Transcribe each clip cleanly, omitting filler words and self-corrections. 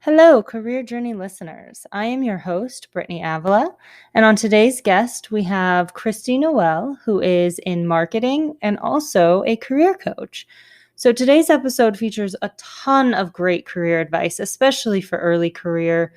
Hello, Career Journey listeners. I am your host, Brittany Avila, and on today's guest, we have Christy Noel, who is in marketing and also a career coach. So today's episode features a ton of great career advice, especially for early career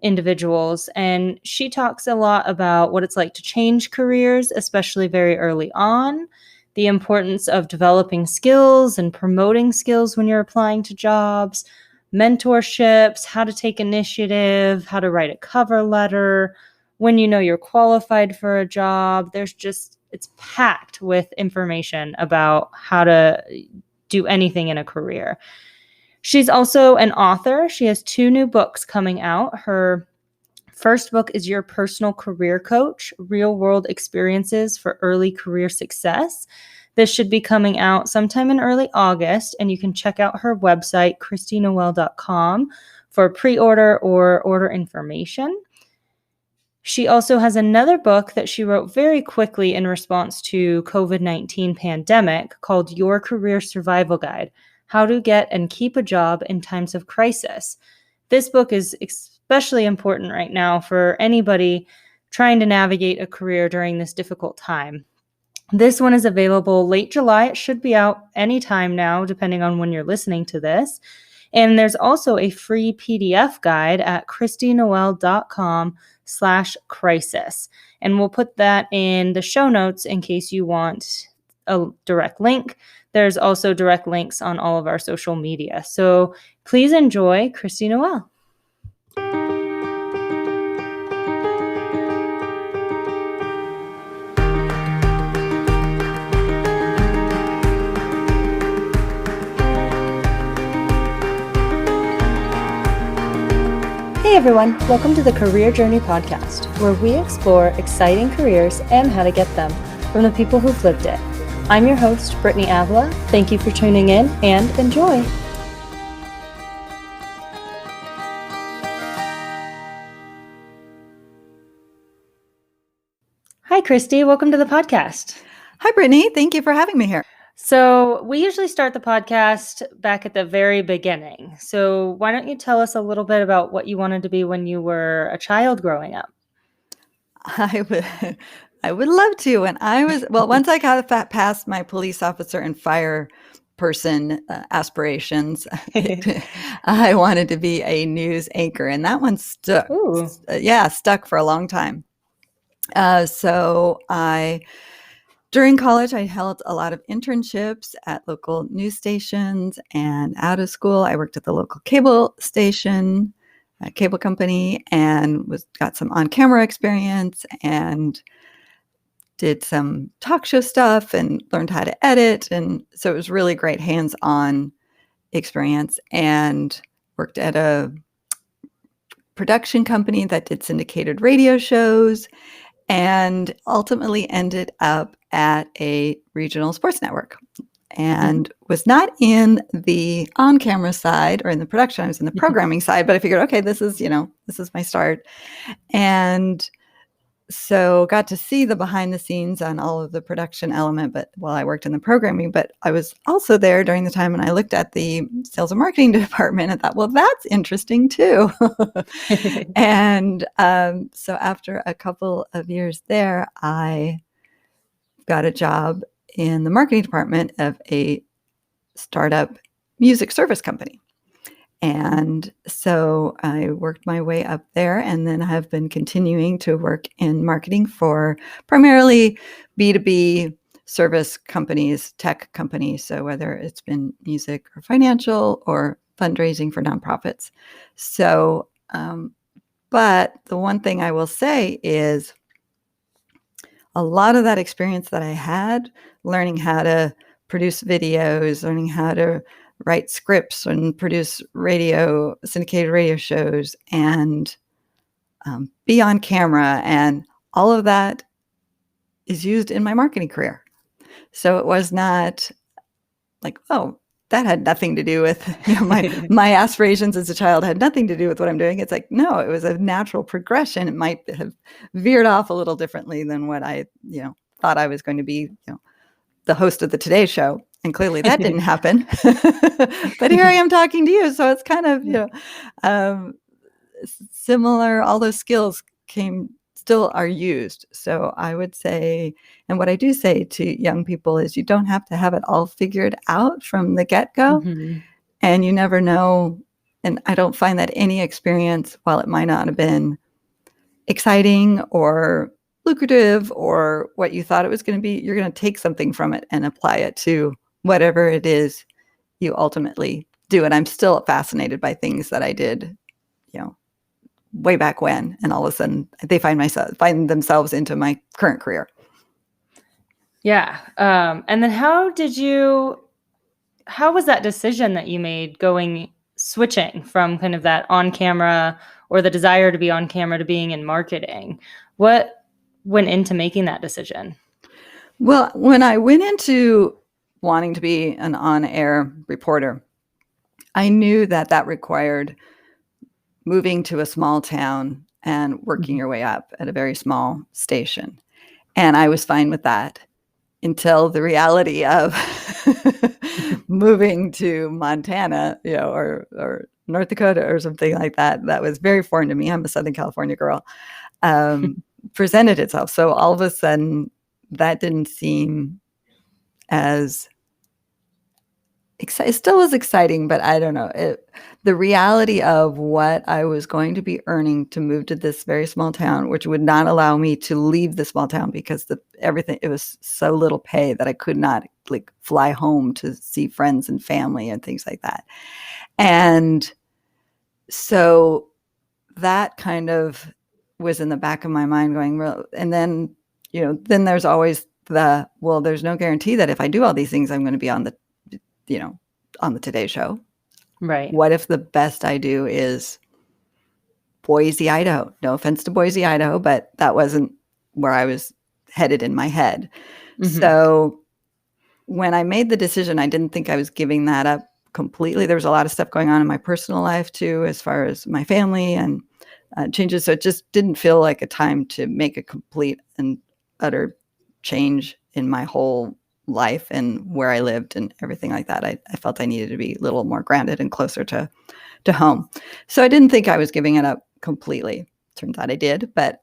individuals. And she talks a lot about what it's like to change careers, especially very early on, the importance of developing skills and promoting skills when you're applying to jobs, mentorships, how to take initiative, how to write a cover letter, when you know you're qualified for a job. It's packed with information about how to do anything in a career. She's also an author. She has 2 new books coming out. Her first book is Your Personal Career Coach, Real World Experiences for Early Career Success. This should be coming out sometime in early August, and you can check out her website, christynoel.com, for pre-order or order information. She also has another book that she wrote very quickly in response to COVID-19 pandemic called Your Career Survival Guide, How to Get and Keep a Job in Times of Crisis. This book is especially important right now for anybody trying to navigate a career during this difficult time. This one is available late July. It should be out anytime now, depending on when you're listening to this. And there's also a free PDF guide at christynoel.com/crisis. And we'll put that in the show notes in case you want a direct link. There's also direct links on all of our social media. So please enjoy Christy Noel. Hey everyone, welcome to the Career Journey podcast, where we explore exciting careers and how to get them from the people who've lived it. I'm your host, Brittany Avila. Thank you for tuning in and enjoy. Hi, Christy. Welcome to the podcast. Hi, Brittany. Thank you for having me here. So we usually start the podcast back at the very beginning. So why don't you tell us a little bit about what you wanted to be when you were a child growing up? I would love to. Once I got past my police officer and fire person aspirations, I wanted to be a news anchor, and that one stuck. Ooh. Stuck for a long time. During college, I held a lot of internships at local news stations, and out of school, I worked at the local cable station, cable company, and got some on-camera experience and did some talk show stuff and learned how to edit. And so it was really great hands-on experience, and worked at a production company that did syndicated radio shows, and ultimately ended up at a regional sports network, and was not in the on-camera side or in the production. I was in the programming side, but I figured, okay, this is my start. And so got to see the behind the scenes on all of the production element, but while I worked in the programming, but I was also there during the time when I looked at the sales and marketing department and thought, well, that's interesting too. And so after a couple of years there, I got a job in the marketing department of a startup music service company. And so I worked my way up there, and then have been continuing to work in marketing for primarily B2B service companies, tech companies. So whether it's been music or financial or fundraising for nonprofits. So, but the one thing I will say is a lot of that experience that I had, learning how to produce videos, learning how to write scripts and produce syndicated radio shows, and be on camera, and all of that is used in my marketing career. So it was not like, oh, that had nothing to do with my aspirations as a child, had nothing to do with what I'm doing. It's like, no, it was a natural progression. It might have veered off a little differently than what I thought I was going to be, the host of the Today Show. And clearly that didn't happen. But here I am talking to you. So it's kind of, similar. All those skills still are used. So I would say, and what I do say to young people is you don't have to have it all figured out from the get-go. Mhm. And you never know. And I don't find that any experience, while it might not have been exciting or lucrative or what you thought it was going to be, you're going to take something from it and apply it to whatever it is you ultimately do. And I'm still fascinated by things that I did, way back when, and all of a sudden they find themselves into my current career. Yeah. And then how was that decision that you made switching from kind of that on camera or the desire to be on camera to being in marketing? What went into making that decision? Well, when I went into wanting to be an on-air reporter, I knew that required moving to a small town and working your way up at a very small station. And I was fine with that until the reality of moving to Montana, or North Dakota or something like that was very foreign to me. I'm a Southern California girl. Presented itself. So all of a sudden, that didn't seem as exciting. It still was exciting, but I don't know. The reality of what I was going to be earning to move to this very small town, which would not allow me to leave the small town because it was so little pay that I could not fly home to see friends and family and things like that. And so that kind of was in the back of my mind going, well, and then, then there's always there's no guarantee that if I do all these things, I'm going to be on the Today Show. Right. What if the best I do is Boise, Idaho? No offense to Boise, Idaho, but that wasn't where I was headed in my head. Mm-hmm. So when I made the decision, I didn't think I was giving that up completely. There was a lot of stuff going on in my personal life too, as far as my family and changes. So it just didn't feel like a time to make a complete and utter change in my whole life and where I lived and everything like that. I felt I needed to be a little more grounded and closer to home. So I didn't think I was giving it up completely. Turns out I did. But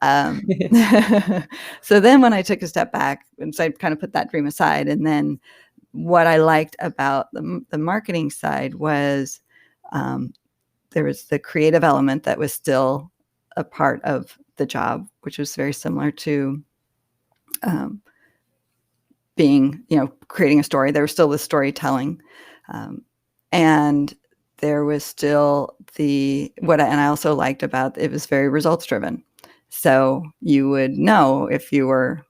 so then when I took a step back, and so I kind of put that dream aside, and then what I liked about the marketing side was there was the creative element that was still a part of the job, which was very similar to being, creating a story. There was still the storytelling. And there was still and I also liked about it was very results driven. So you would know if you were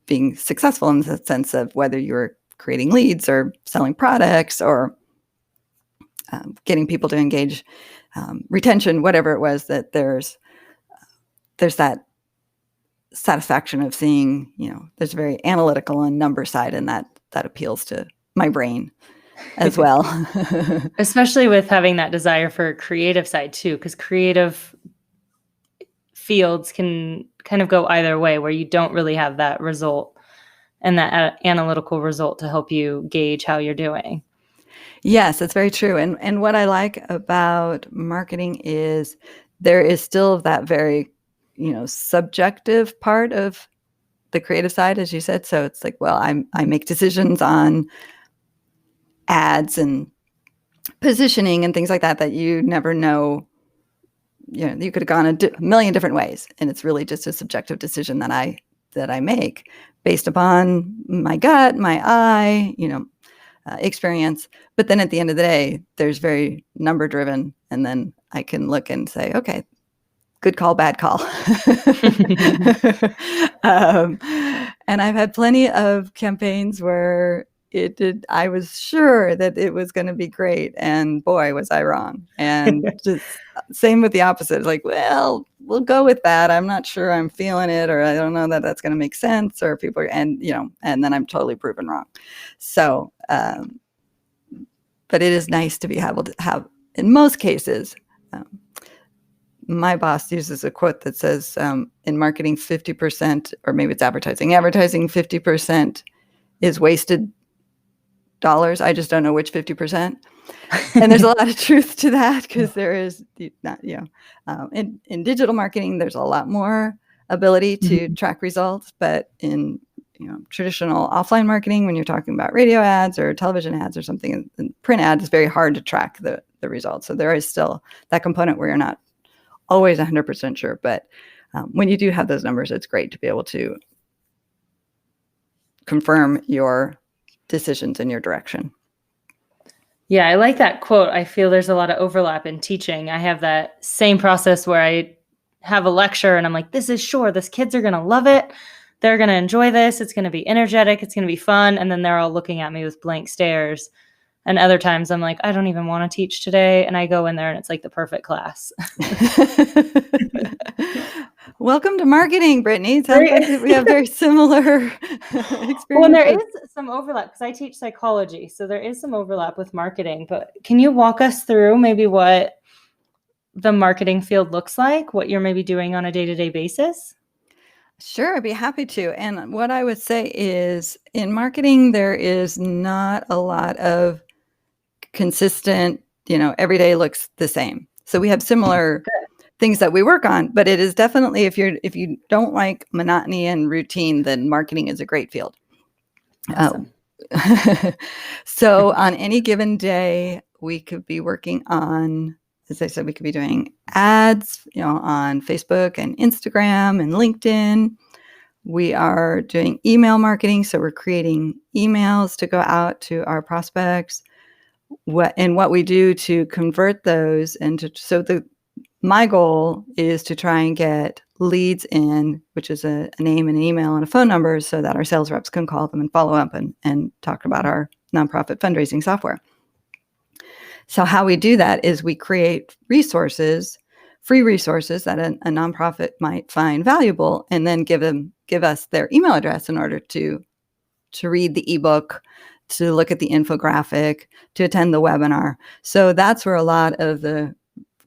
being successful in the sense of whether you were creating leads or selling products or getting people to engage, retention, whatever it was, that there's that satisfaction of seeing, there's a very analytical and number side, and that appeals to my brain as well. Especially with having that desire for a creative side too, because creative fields can kind of go either way, where you don't really have that result and that analytical result to help you gauge how you're doing. Yes, that's very true. And what I like about marketing is there is still that very, subjective part of the creative side, as you said. So it's like, well, I make decisions on ads and positioning and things like that you never know. You could have gone a million different ways, and it's really just a subjective decision that I make based upon my gut, my eye, experience. But then at the end of the day, there's very number driven, and then I can look and say, okay, good call, bad call. And I've had plenty of campaigns where I was sure that it was going to be great, and boy, was I wrong. And just same with the opposite. Like, well, we'll go with that. I'm not sure I'm feeling it, or I don't know that that's going to make sense, or people are, and then I'm totally proven wrong. So, but it is nice to be able to have, in most cases, my boss uses a quote that says, in marketing, 50%, or maybe it's advertising 50% is wasted dollars. I just don't know which 50%. And there's a lot of truth to that, because there is not, in digital marketing, there's a lot more ability to track results, but in traditional offline marketing, when you're talking about radio ads or television ads or something, and print ads, it's very hard to track the results. So there is still that component where you're not always 100% sure. But when you do have those numbers, it's great to be able to confirm your decisions in your direction. Yeah, I like that quote. I feel there's a lot of overlap in teaching. I have that same process where I have a lecture and I'm like, this kids are going to love it. They're going to enjoy this. It's going to be energetic. It's going to be fun. And then they're all looking at me with blank stares. And other times I'm like, I don't even want to teach today. And I go in there and it's like the perfect class. Welcome to marketing, Brittany. Sounds like we have very similar experiences. Well, and there is some overlap because I teach psychology. So there is some overlap with marketing. But can you walk us through maybe what the marketing field looks like, what you're maybe doing on a day-to-day basis? Sure, I'd be happy to. And what I would say is, in marketing, there is not a lot of consistent, every day looks the same. So we have similar things that we work on, but it is definitely, if you don't like monotony and routine, then marketing is a great field. Awesome. So on any given day, we could be working on, as I said, we could be doing ads, on Facebook and Instagram and LinkedIn. We are doing email marketing. So we're creating emails to go out to our prospects. What we do to convert those my goal is to try and get leads in, which is a name and an email and a phone number, so that our sales reps can call them and follow up and talk about our nonprofit fundraising software. So how we do that is we create resources, free resources that a nonprofit might find valuable, and then give us their email address in order to read the ebook, to look at the infographic, to attend the webinar. So that's where a lot of the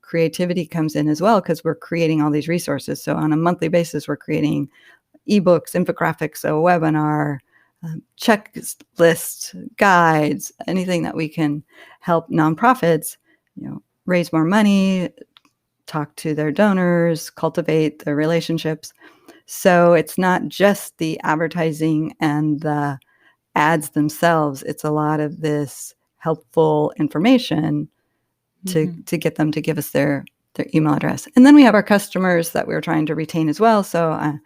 creativity comes in as well, because we're creating all these resources. So on a monthly basis, we're creating ebooks, infographics, a webinar, checklists, guides, anything that we can help nonprofits, raise more money, talk to their donors, cultivate their relationships. So it's not just the advertising and the ads themselves. It's a lot of this helpful information to get them to give us their email address. And then we have our customers that we're trying to retain as well. So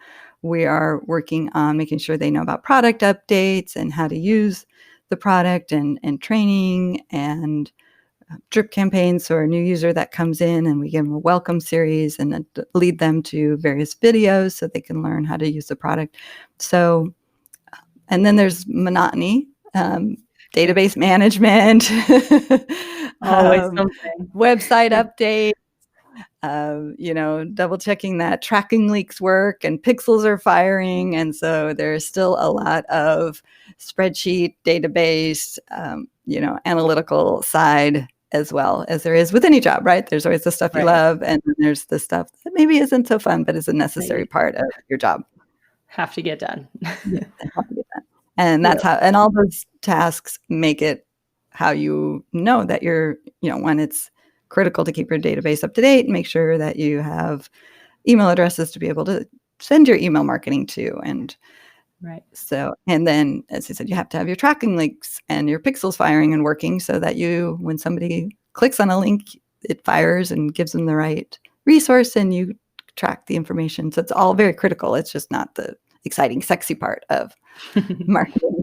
we are working on making sure they know about product updates and how to use the product, and training and drip campaigns. So a new user that comes in, and we give them a welcome series and then lead them to various videos so they can learn how to use the product. So, and then there's monotony, database management, always something. Website updates, double checking that tracking leaks work and pixels are firing. And so there's still a lot of spreadsheet, database, analytical side, as well as there is with any job, right? There's always the stuff you love, and then there's the stuff that maybe isn't so fun, but is a necessary part of your job. Have to get done. Have to get done. And that's how, and all those tasks make it how that you're, when it's critical to keep your database up to date, make sure that you have email addresses to be able to send your email marketing to. And so, and then, as I said, you have to have your tracking links and your pixels firing and working, so that when somebody clicks on a link, it fires and gives them the right resource, and you track the information. So it's all very critical. It's just not the exciting, sexy part of marketing.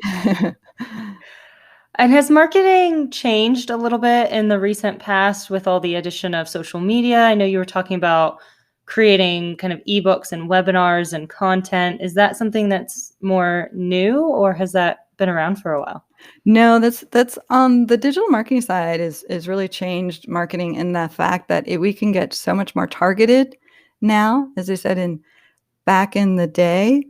And has marketing changed a little bit in the recent past with all the addition of social media? I know you were talking about creating kind of ebooks and webinars and content. Is that something that's more new, or has that been around for a while? No, that's on the digital marketing side is really changed marketing in the fact that we can get so much more targeted now. As I said, back in the day,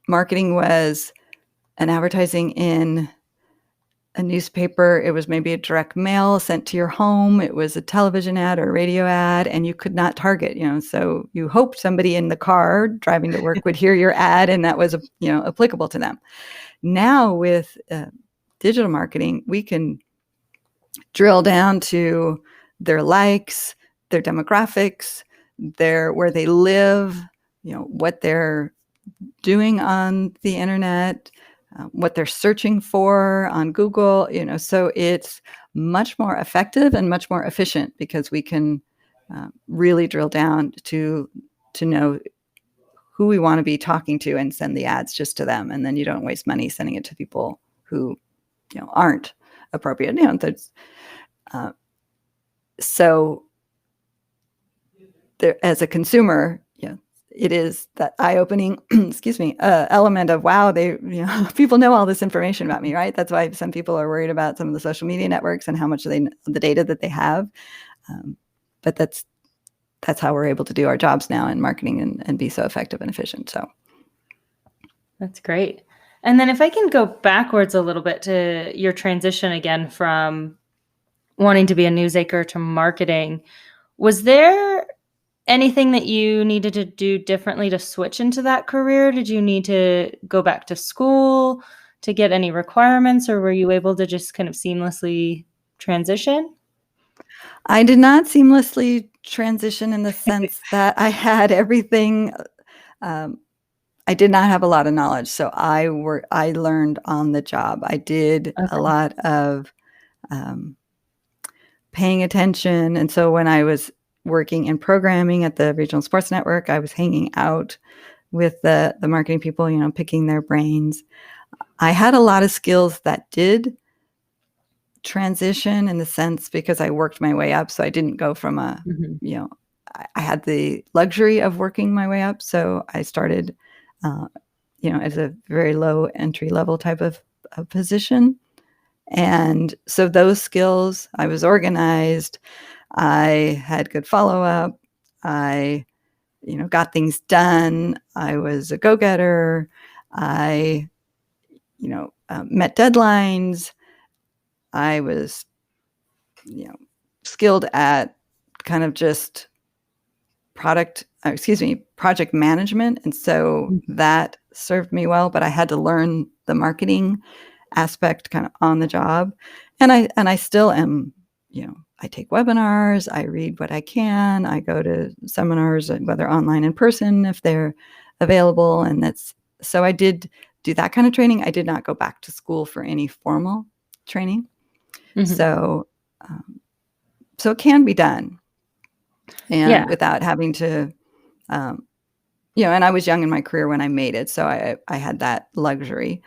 marketing was an advertising in a newspaper. It was maybe a direct mail sent to your home. It was a television ad or a radio ad, and you could not target, so you hoped somebody in the car driving to work would hear your ad and that was, applicable to them. now with digital marketing, we can drill down to their likes, their demographics, where they live, what they're doing on the internet, what they're searching for on Google, so it's much more effective and much more efficient because we can really drill down to know who we want to be talking to and send the ads just to them. And then you don't waste money sending it to people who, aren't appropriate. So there, as a consumer, it is that eye-opening, element of, wow, people know all this information about me, right? That's why some people are worried about some of the social media networks and how much the data that they have. But that's how we're able to do our jobs now in marketing and be so effective and efficient. So that's great. And then if I can go backwards a little bit to your transition again from wanting to be a news anchor to marketing, was there anything that you needed to do differently to switch into that career? Did you need to go back to school to get any requirements, or were you able to just kind of seamlessly transition? I did not seamlessly transition in the sense that I had everything. I did not have a lot of knowledge, so I learned on the job. I did a lot of paying attention, and so when I was working in programming at the regional sports network, I was hanging out with the marketing people, picking their brains. I had a lot of skills that did transition in the sense because I worked my way up. So I didn't go from I had the luxury of working my way up. So I started, as a very low entry level type of position. And so those skills, I was organized. I had good follow-up. I, got things done. I was a go-getter. I, met deadlines. I was, skilled at kind of just project management. And so that served me well, but I had to learn the marketing aspect kind of on the job. And I still am, I take webinars, I read what I can, I go to seminars, whether online in person, if they're available. And so I did do that kind of training. I did not go back to school for any formal training. Mm-hmm. So it can be done. And without having to, and I was young in my career when I made it. So I had that luxury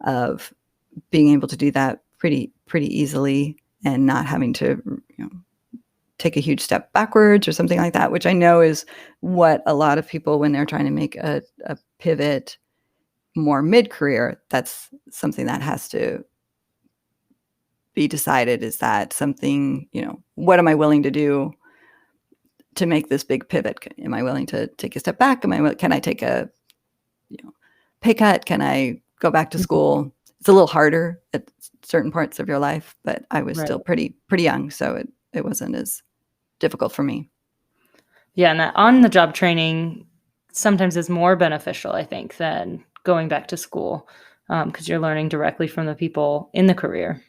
of being able to do that pretty easily and not having to, take a huge step backwards or something like that, which I know is what a lot of people, when they're trying to make a pivot more mid-career, that's something that has to be decided. Is that something, what am I willing to do to make this big pivot? Am I willing to take a step back? Can I take a pay cut? Can I go back to school? It's a little harder at certain parts of your life, but I was still pretty young, so it wasn't as difficult for me. Yeah, and that on-the-job training sometimes is more beneficial, I think, than going back to school, because you're learning directly from the people in the career.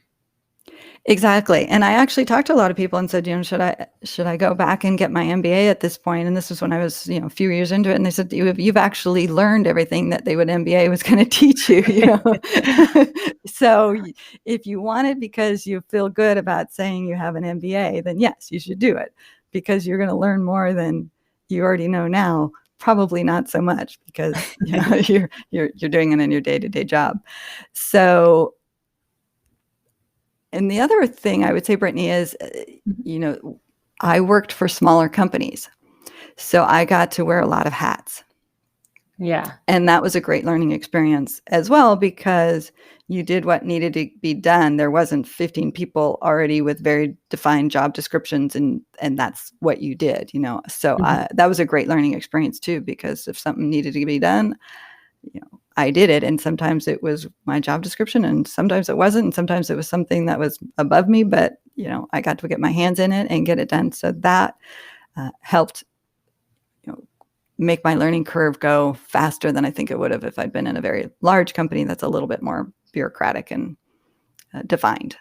Exactly. And I actually talked to a lot of people and said, should I go back and get my MBA at this point? And this was when I was, a few years into it. And they said, you've actually learned everything that an MBA was going to teach you, So if you want it because you feel good about saying you have an MBA, then yes, you should do it, because you're going to learn more than you already know now. Probably not so much, because you're doing it in your day-to-day job. So. And the other thing I would say, Brittany, is, I worked for smaller companies. So I got to wear a lot of hats. Yeah. And that was a great learning experience as well, because you did what needed to be done. There wasn't 15 people already with very defined job descriptions, and that's what you did, So that was a great learning experience too, because if something needed to be done, I did it. And sometimes it was my job description, and sometimes it wasn't. And sometimes it was something that was above me, but, I got to get my hands in it and get it done. So that helped, make my learning curve go faster than I think it would have if I'd been in a very large company that's a little bit more bureaucratic and defined.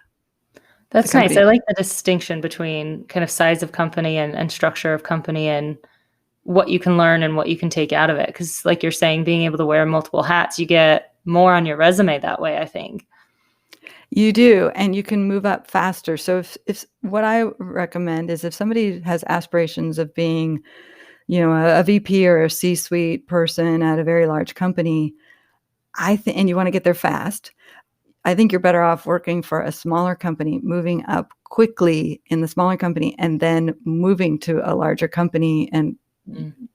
That's nice. I like the distinction between kind of size of company and structure of company and what you can learn and what you can take out of it. Because like you're saying, being able to wear multiple hats, you get more on your resume that way, I think. You do, and you can move up faster. So if what I recommend is if somebody has aspirations of being, a VP or a C-suite person at a very large company, and you want to get there fast, I think you're better off working for a smaller company, moving up quickly in the smaller company, and then moving to a larger company, and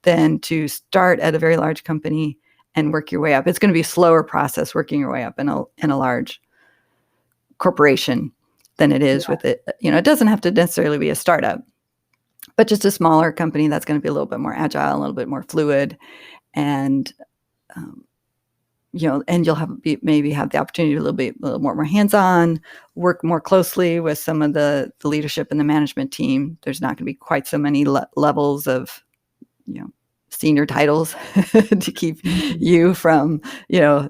then to start at a very large company and work your way up. It's going to be a slower process working your way up in a large corporation than it is with it. It doesn't have to necessarily be a startup, but just a smaller company that's going to be a little bit more agile, a little bit more fluid, and and you'll maybe have the opportunity to a little more hands-on, work more closely with some of the leadership and the management team. There's not going to be quite so many levels of, senior titles to keep you from,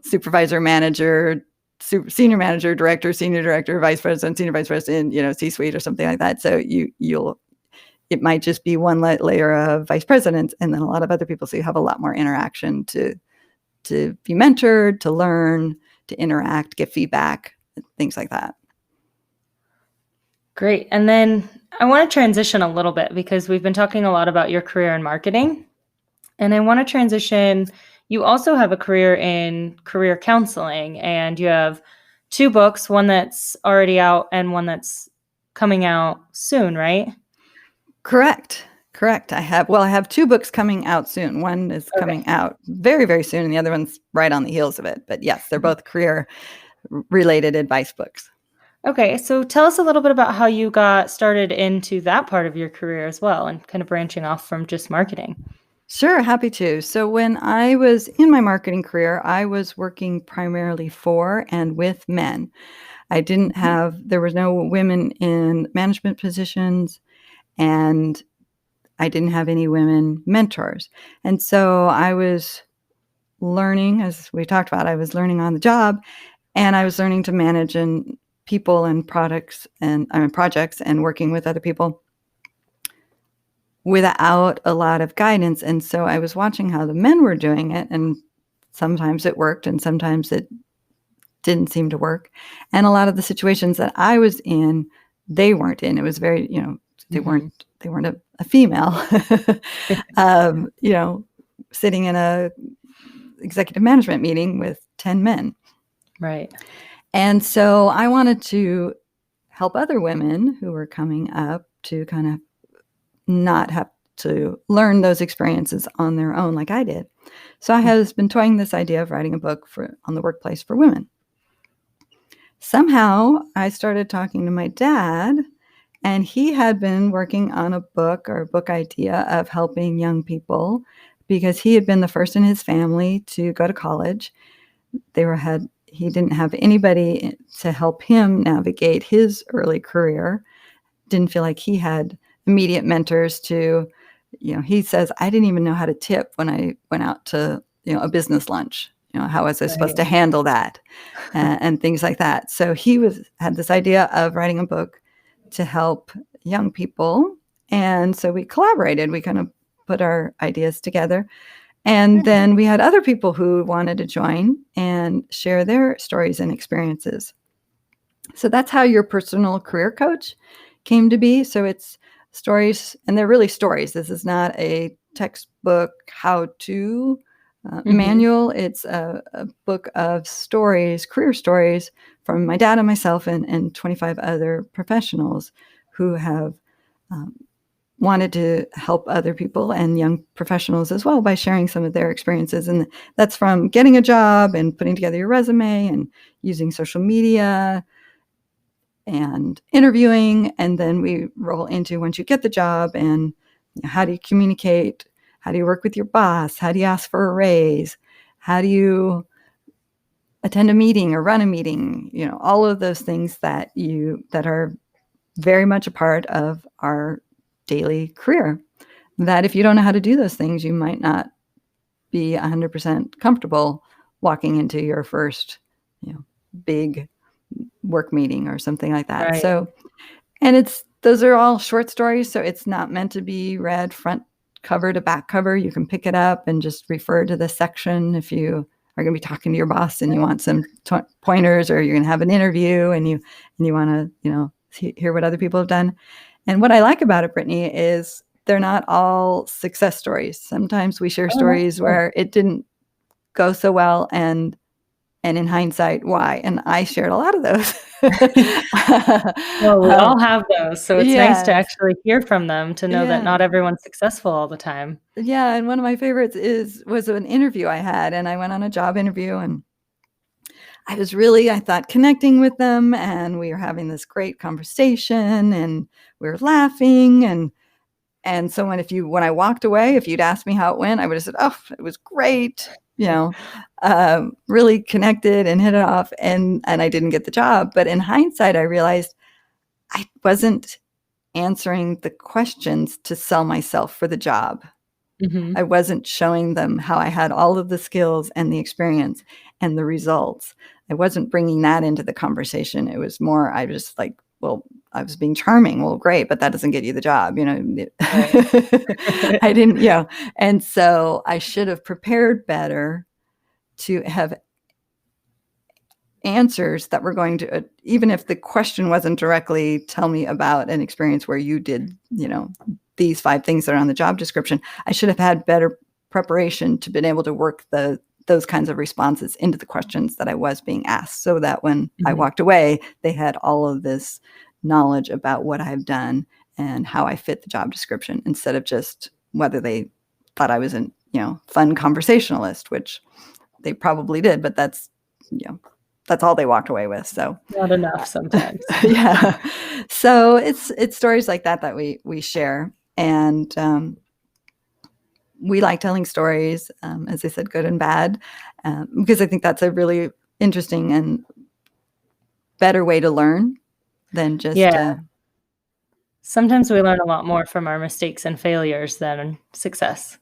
supervisor, manager, senior manager, director, senior director, vice president, senior vice president, C-suite or something like that. So it might just be one layer of vice presidents and then a lot of other people. So you have a lot more interaction to be mentored, to learn, to interact, get feedback, things like that. Great. And then I want to transition a little bit because we've been talking a lot about your career in marketing. And I want to transition. You also have a career in career counseling, and you have 2 books, one that's already out and one that's coming out soon, right? Correct. I have 2 books coming out soon. One is coming out very, very soon, and the other one's right on the heels of it. But yes, they're both career-related advice books. Okay, so tell us a little bit about how you got started into that part of your career as well, and kind of branching off from just marketing. Sure, happy to. So when I was in my marketing career, I was working primarily for and with men. There was no women in management positions, and I didn't have any women mentors. And so I was learning, as we talked about, I was learning on the job, and I was learning to manage people and projects and working with other people without a lot of guidance. And so I was watching how the men were doing it, and sometimes it worked and sometimes it didn't seem to work. And a lot of the situations that I was in, they weren't in. It was very, they weren't a female, sitting in a executive management meeting with 10 men. Right. And so I wanted to help other women who were coming up to kind of not have to learn those experiences on their own like I did. So I have been toying this idea of writing a book on the workplace for women. Somehow I started talking to my dad, and he had been working on a book idea of helping young people because he had been the first in his family to go to college. He didn't have anybody to help him navigate his early career. Didn't feel like he had immediate mentors to, he says, I didn't even know how to tip when I went out to, a business lunch. How was I supposed to handle that and things like that. So he had this idea of writing a book to help young people. And so we collaborated. We kind of put our ideas together. And then we had other people who wanted to join and share their stories and experiences. So that's how your personal career coach came to be. So it's stories, and they're really stories. This is not a textbook how-to manual. It's a book of stories, career stories from my dad and myself and 25 other professionals who have wanted to help other people and young professionals as well by sharing some of their experiences. And that's from getting a job and putting together your resume and using social media and interviewing. And then we roll into once you get the job and how do you communicate? How do you work with your boss? How do you ask for a raise? How do you attend a meeting or run a meeting? All of those things that are very much a part of our daily career, that if you don't know how to do those things, you might not be 100% comfortable walking into your first, big work meeting or something like that. Right. So, and those are all short stories, so it's not meant to be read front cover to back cover. You can pick it up and just refer to the section if you are going to be talking to your boss and you want some pointers, or you're going to have an interview and you want to, hear what other people have done. And what I like about it, Brittany, is they're not all success stories. Sometimes we share stories where it didn't go so well, and in hindsight, why? And I shared a lot of those. Well, we all have those, so it's nice to Yes. actually hear from them, to know that not everyone's successful all the time. Yeah, and one of my favorites was an interview I had, and I went on a job interview, and I was really, I thought, connecting with them, and we were having this great conversation, and we were laughing, and so when I walked away, if you'd asked me how it went, I would have said, "Oh, it was great." Really connected and hit it off, and I didn't get the job. But in hindsight, I realized I wasn't answering the questions to sell myself for the job. Mm-hmm. I wasn't showing them how I had all of the skills and the experience and the results. I wasn't bringing that into the conversation. It was more, I was like, well, I was being charming. Well, great, but that doesn't get you the job, Right. I didn't, and so I should have prepared better to have answers that were going to, even if the question wasn't directly, tell me about an experience where you did, these 5 things that are on the job description. I should have had better preparation to been able to work those kinds of responses into the questions that I was being asked, so that when I walked away, they had all of this knowledge about what I've done and how I fit the job description, instead of just whether they thought I was an, fun conversationalist, which they probably did, but that's all they walked away with. So not enough sometimes. Yeah. So it's stories like that we share. And we like telling stories, as I said, good and bad, because I think that's a really interesting and better way to learn than just. Sometimes we learn a lot more from our mistakes and failures than success.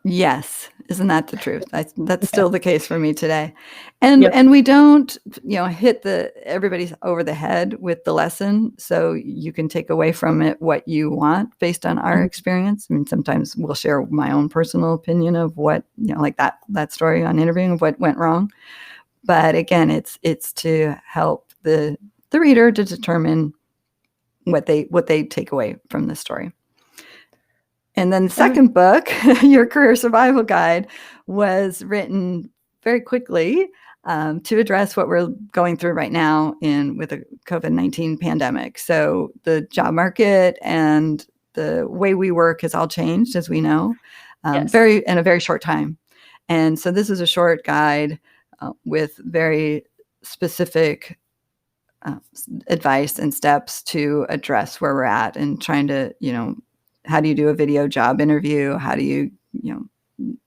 Yes. Isn't that the truth? That's still the case for me today. And we don't, hit everybody's over the head with the lesson. So you can take away from it what you want based on our experience. I mean, sometimes we'll share my own personal opinion of what, like that story on interviewing of what went wrong. But again, it's to help the reader to determine what they take away from the story. And then the second book, Your Career Survival Guide, was written very quickly to address what we're going through right now with the COVID-19 pandemic. So the job market and the way we work has all changed, as we know, in a very short time. And so this is a short guide with very specific advice and steps to address where we're at, and trying to, how do you do a video job interview? How do you,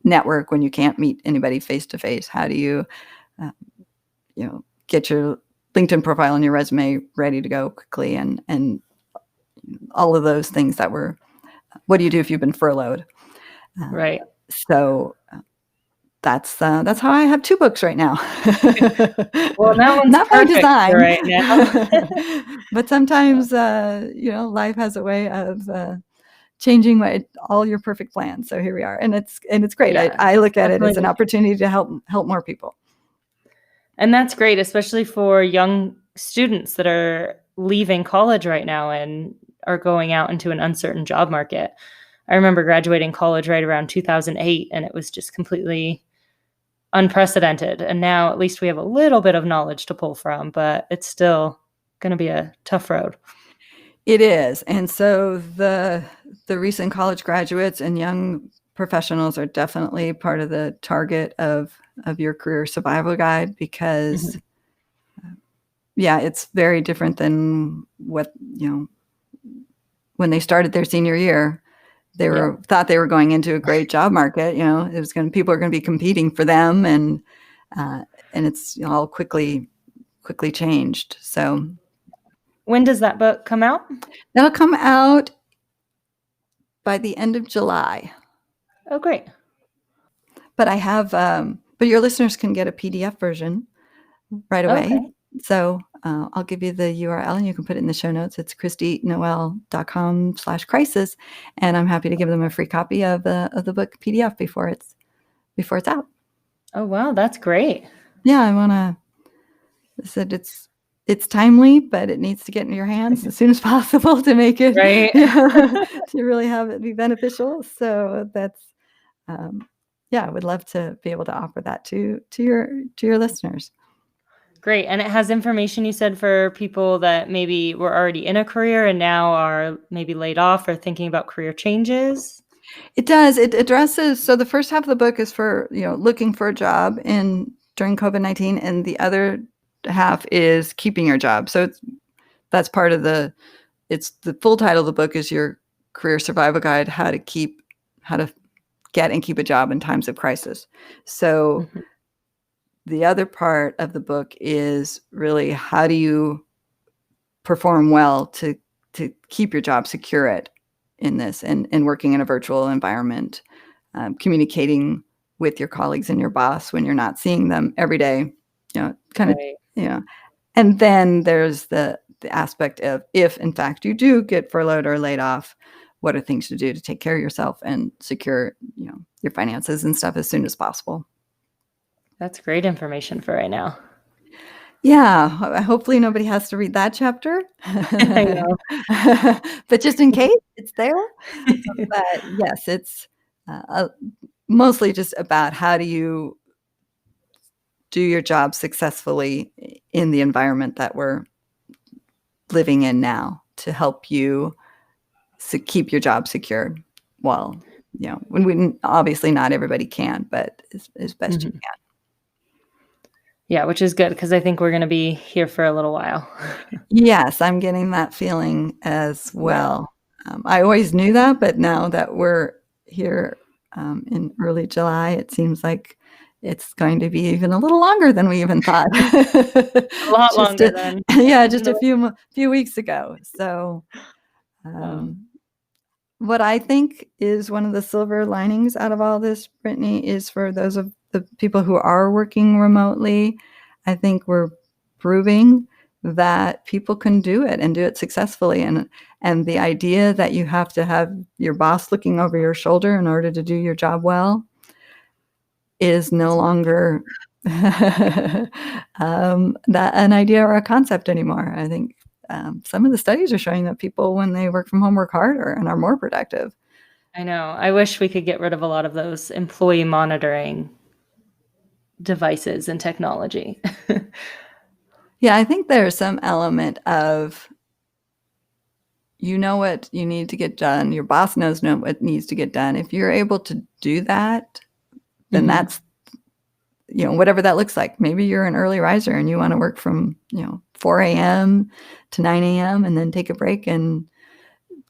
network when you can't meet anybody face to face? How do you, get your LinkedIn profile and your resume ready to go quickly, and all of those things what do you do if you've been furloughed? Right. So that's how I have 2 books right now. Well, that one's not by design right now. But sometimes, life has a way of changing all your perfect plans. So here we are, and it's great. Yeah, I look at it as an opportunity to help more people. And that's great, especially for young students that are leaving college right now and are going out into an uncertain job market. I remember graduating college right around 2008, and it was just completely unprecedented. And now at least we have a little bit of knowledge to pull from, but it's still going to be a tough road. It is. And so the recent college graduates and young professionals are definitely part of the target of Your Career Survival Guide, because it's very different than what, when they started their senior year. They thought they were going into a great job market. People are going to be competing for them, and it's all quickly changed. So, when does that book come out? That'll come out by the end of July. Oh, great! but I have, but your listeners can get a PDF version right away. Okay. So I'll give you the URL and you can put it in the show notes. It's christynoel.com/crisis. And I'm happy to give them a free copy of the book PDF before it's out. Oh, wow. That's great. Yeah, I said it's timely, but it needs to get in your hands as soon as possible to make it, Right. to really have it be beneficial. So that's, yeah, I would love to be able to offer that to your listeners. Great. And it has information, you said, for people that maybe were already in a career and now are maybe laid off or thinking about career changes. It does. It addresses, so the first half of the book is for, looking for a job during COVID-19, and the other half is keeping your job. So that's part of the full title of the book is Your Career Survival Guide, how to get and keep a job in times of crisis. So Mhm. the other part of the book is really how do you perform well to keep your job, secure it in this, and working in a virtual environment, communicating with your colleagues and your boss when you're not seeing them every day, kind of, Right. and then there's the aspect of if in fact you do get furloughed or laid off, what are things to do to take care of yourself and secure, your finances and stuff as soon as possible. That's great information for right now. Yeah, hopefully nobody has to read that chapter. I know. But just in case, it's there. But yes, it's mostly just about how do you do your job successfully in the environment that we're living in now to help you keep your job secure. Well, when obviously not everybody can, but as best you Mhm. can. Yeah, which is good because I think we're going to be here for a little while. Yes, I'm getting that feeling as Yeah. well. I always knew that, but now that we're here in early July, it seems like it's going to be even a little longer than we even thought. A lot Just longer than yeah, just a no. few weeks ago. So, Oh, what I think is one of the silver linings out of all this, Brittany, is for those of the people who are working remotely, I think we're proving that people can do it and do it successfully. And the idea that you have to have your boss looking over your shoulder in order to do your job well is no longer that an idea or a concept anymore. I think some of the studies are showing that people, when they work from home, work harder and are more productive. I know. I wish we could get rid of a lot of those employee monitoring devices and technology. Yeah, I think there's some element of what you need to get done. Your boss knows what needs to get done. If you're able to do that, then Mhm. that's, whatever that looks like. Maybe you're an early riser and you want to work from, 4 a.m. to 9 a.m. and then take a break and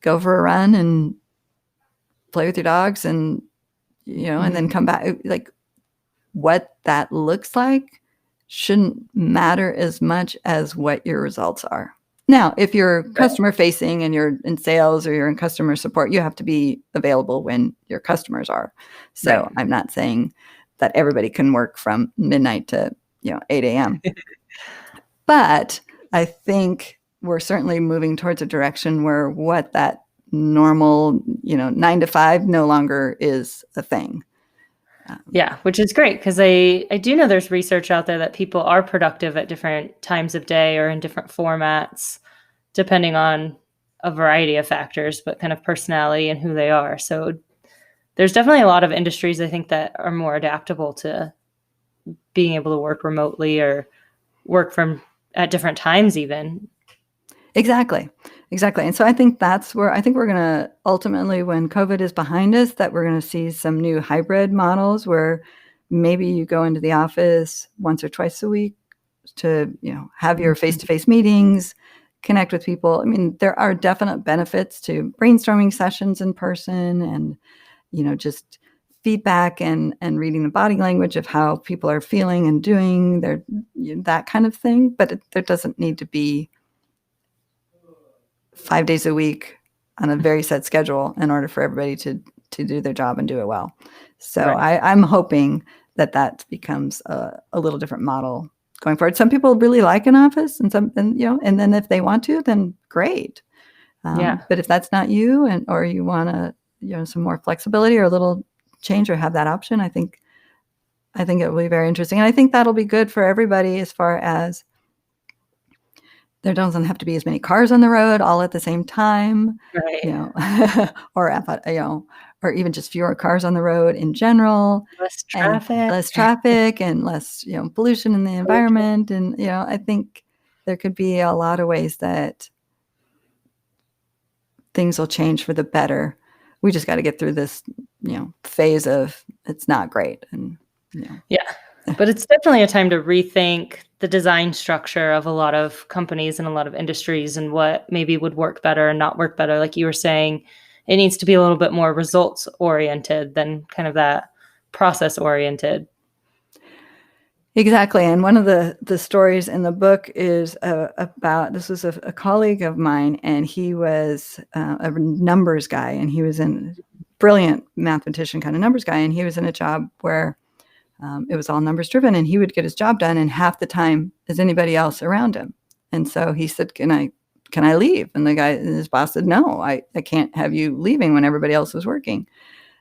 go for a run and play with your dogs and, and then Mhm. come back. Like what that looks like shouldn't matter as much as what your results are. Now, if you're Right. customer facing and you're in sales or you're in customer support, you have to be available when your customers are. Right. So I'm not saying that everybody can work from midnight to 8 a.m. But I think we're certainly moving towards a direction where what that normal 9 to 5 no longer is a thing. Yeah, which is great because I do know there's research out there that people are productive at different times of day or in different formats, depending on a variety of factors, but kind of personality and who they are. So there's definitely a lot of industries I think that are more adaptable to being able to work remotely or work from at different times even. Exactly. Exactly. And so I think that's where I think we're going to ultimately, when COVID is behind us, that we're going to see some new hybrid models where maybe you go into the office once or twice a week to, have your Mhm. face-to-face meetings, connect with people. I mean, there are definite benefits to brainstorming sessions in person and, just feedback and reading the body language of how people are feeling and doing their, that kind of thing. But there doesn't need to be 5 days a week on a very set schedule in order for everybody to to do their job and do it well. So Right. I'm hoping that becomes a little different model going forward. Some people really like an office, and and then if they want to, then great. Yeah. But if that's not you, or you want to, some more flexibility or a little change, or have that option, I think it will be very interesting. And I think that'll be good for everybody, as far as there doesn't have to be as many cars on the road all at the same time, Right. or or even just fewer cars on the road in general, Less and traffic. less traffic, and less, pollution in the So true. environment. And, I think there could be a lot of ways that things will change for the better. We just got to get through this, phase of it's not great. And, Yeah. But it's definitely a time to rethink the design structure of a lot of companies and a lot of industries, and what maybe would work better and not work better. Like you were saying, it needs to be a little bit more results oriented than kind of that process oriented. Exactly. And one of the stories in the book is about, this was a colleague of mine, and he was a numbers guy, and he was a brilliant mathematician kind of numbers guy. And he was in a job where it was all numbers driven, and he would get his job done in half the time as anybody else around him. And so he said, can I leave? And his boss said, no, I can't have you leaving when everybody else is working.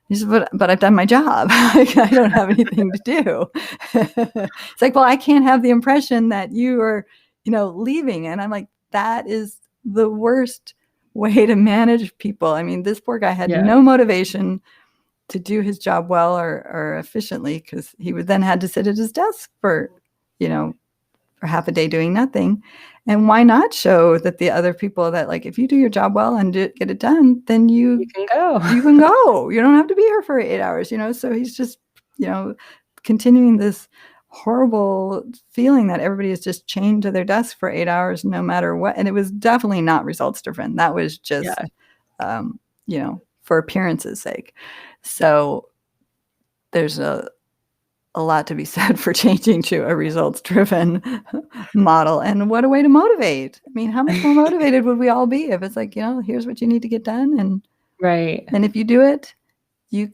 He said, but I've done my job. I don't have anything to do. It's like, well, I can't have the impression that you are, leaving. And I'm like, that is the worst way to manage people. I mean, this poor guy had Yeah. no motivation to do his job well or efficiently, because he would then had to sit at his desk for half a day doing nothing. And why not show that the other people that, like, if you do your job well and get it done, then You can go. you can go. You don't have to be here for 8 hours, So he's just, continuing this horrible feeling that everybody is just chained to their desk for 8 hours, no matter what. And it was definitely not results driven. That was just, Yeah. for appearance's sake. So there's a lot to be said for changing to a results driven model. And what a way to motivate. I mean, how much more motivated would we all be if it's like, here's what you need to get done. Right. And if you do it, you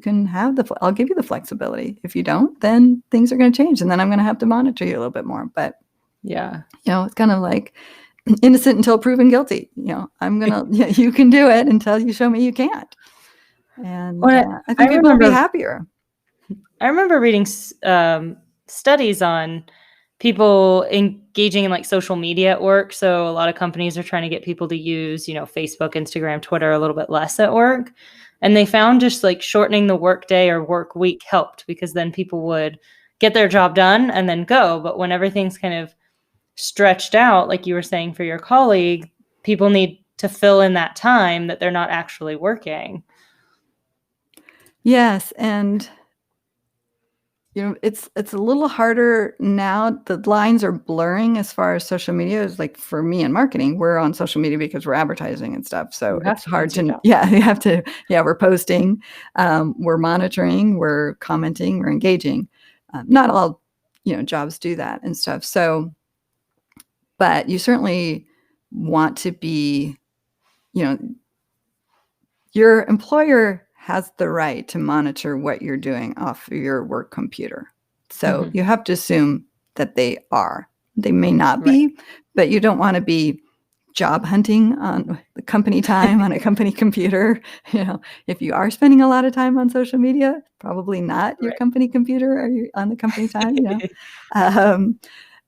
can have I'll give you the flexibility. If you don't, then things are going to change. And then I'm going to have to monitor you a little bit more. But, Yeah. it's kind of like innocent until proven guilty. I'm going to, you can do it until you show me you can't. And I think people will be happier. I remember reading studies on people engaging in like social media at work. So a lot of companies are trying to get people to use, Facebook, Instagram, Twitter a little bit less at work. And they found just like shortening the work day or work week helped, because then people would get their job done and then go. But when everything's kind of stretched out, like you were saying for your colleague, people need to fill in that time that they're not actually working. Yes. And it's a little harder now. The lines are blurring as far as social media is. Like, for me in marketing, we're on social media because we're advertising and stuff. So it's hard to, you have to, we're posting, we're monitoring, we're commenting, we're engaging. Not all, jobs do that and stuff. So, but you certainly want to be, your employer has the right to monitor what you're doing off of your work computer. So you have to assume that they are. They may not be, but you don't want to be job hunting on the company time on a company computer. If you are spending a lot of time on social media, probably not your company computer or on the company time.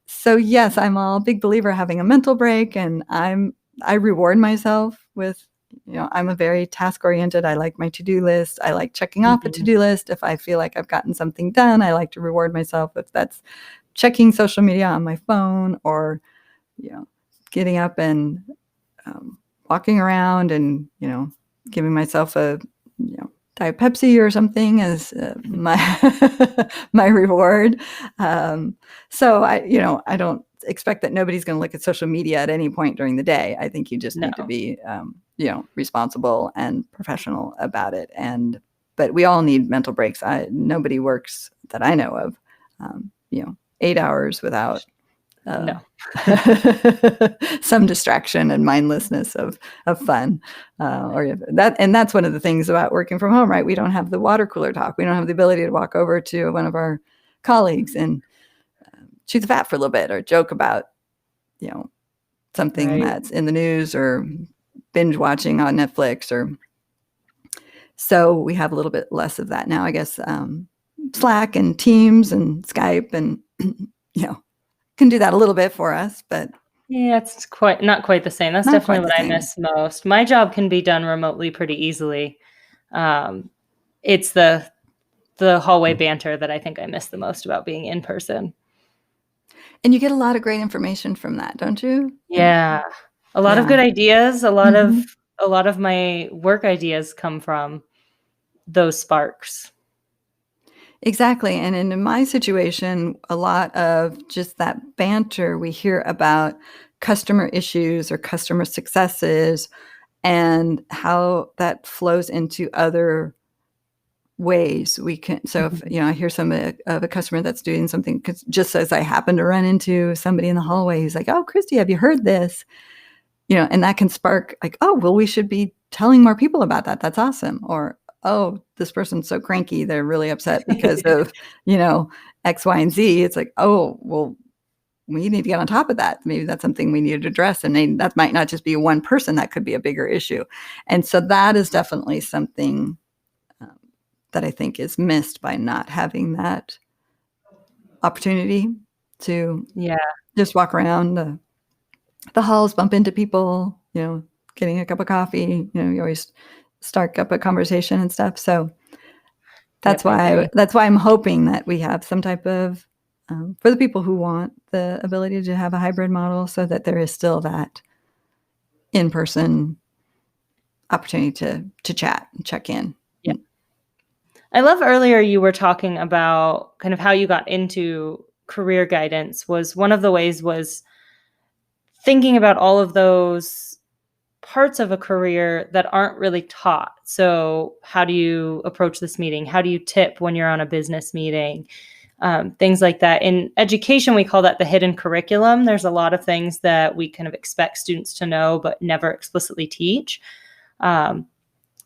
So yes, I'm a big believer having a mental break, and I reward myself with, I'm a very task oriented. I like my to-do list. I like checking off a to-do list. If I feel like I've gotten something done, I like to reward myself. If that's checking social media on my phone, or, getting up and walking around and, giving myself a, Diet Pepsi or something as my my reward. So I don't expect that nobody's going to look at social media at any point during the day. I think you just need to be, responsible and professional about it. But we all need mental breaks. Nobody works that I know of, 8 hours without No. Some distraction and mindlessness of fun, and that's one of the things about working from home, right? We don't have the water cooler talk. We don't have the ability to walk over to one of our colleagues and chew the fat for a little bit or joke about, something that's in the news or binge watching on Netflix. Or so we have a little bit less of that now, I guess. Slack and Teams and Skype and can do that a little bit for us, but yeah, it's not quite the same. That's definitely what I miss most. My job can be done remotely pretty easily. It's the hallway banter that I think I miss the most about being in person. And you get a lot of great information from that, don't you? Yeah. A lot of good ideas, a lot of my work ideas come from those sparks. Exactly. And in my situation, a lot of just that banter, we hear about customer issues or customer successes and how that flows into other ways we can. So if, I hear of a customer that's doing something, just as I happen to run into somebody in the hallway who's like, "Oh, Christy, have you heard this?" And that can spark like, "Oh, well, we should be telling more people about that. That's awesome." Or, "Oh, this person's so cranky. They're really upset because of, X, Y, and Z." It's like, "Oh, well, we need to get on top of that. Maybe that's something we need to address." And that might not just be one person. That could be a bigger issue. And so that is definitely something that I think is missed by not having that opportunity to just walk around the halls, bump into people, getting a cup of coffee, you always start up a conversation and stuff. So that's why I'm hoping that we have some type of, for the people who want the ability to have a hybrid model, so that there is still that in-person opportunity to chat and check in. Yeah. I love earlier you were talking about kind of how you got into career guidance. Was one of the ways was thinking about all of those parts of a career that aren't really taught. So how do you approach this meeting? How do you tip when you're on a business meeting? Things like that. In education, we call that the hidden curriculum. There's a lot of things that we kind of expect students to know, but never explicitly teach.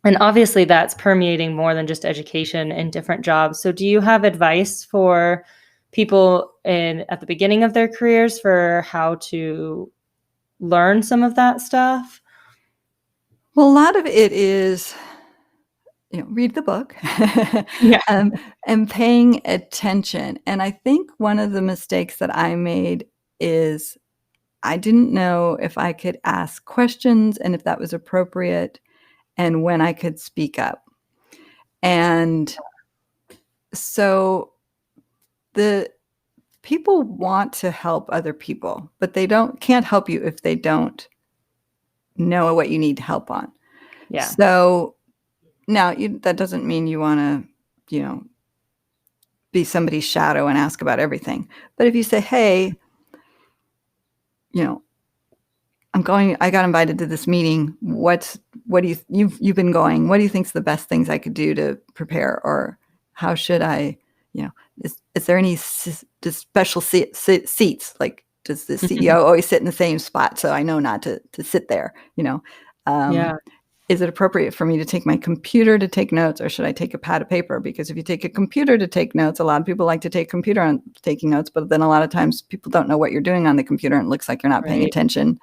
And obviously that's permeating more than just education in different jobs. So do you have advice for people at the beginning of their careers for how to learn some of that stuff? Well, a lot of it is, read the book and paying attention. And I think one of the mistakes that I made is I didn't know if I could ask questions and if that was appropriate and when I could speak up. And so the people want to help other people, but they can't help you if they don't know what you need help on. Yeah. So now that doesn't mean you want to, be somebody's shadow and ask about everything. But if you say, "Hey, I got invited to this meeting. What do you've been going? What do you think's the best things I could do to prepare? Or how should I, is there any special seats? Like, does the CEO always sit in the same spot so I know not to sit there? Is it appropriate for me to take my computer to take notes, or should I take a pad of paper? Because if you take a computer to take notes, a lot of people like to take computer on taking notes, but then a lot of times people don't know what you're doing on the computer and it looks like you're not paying attention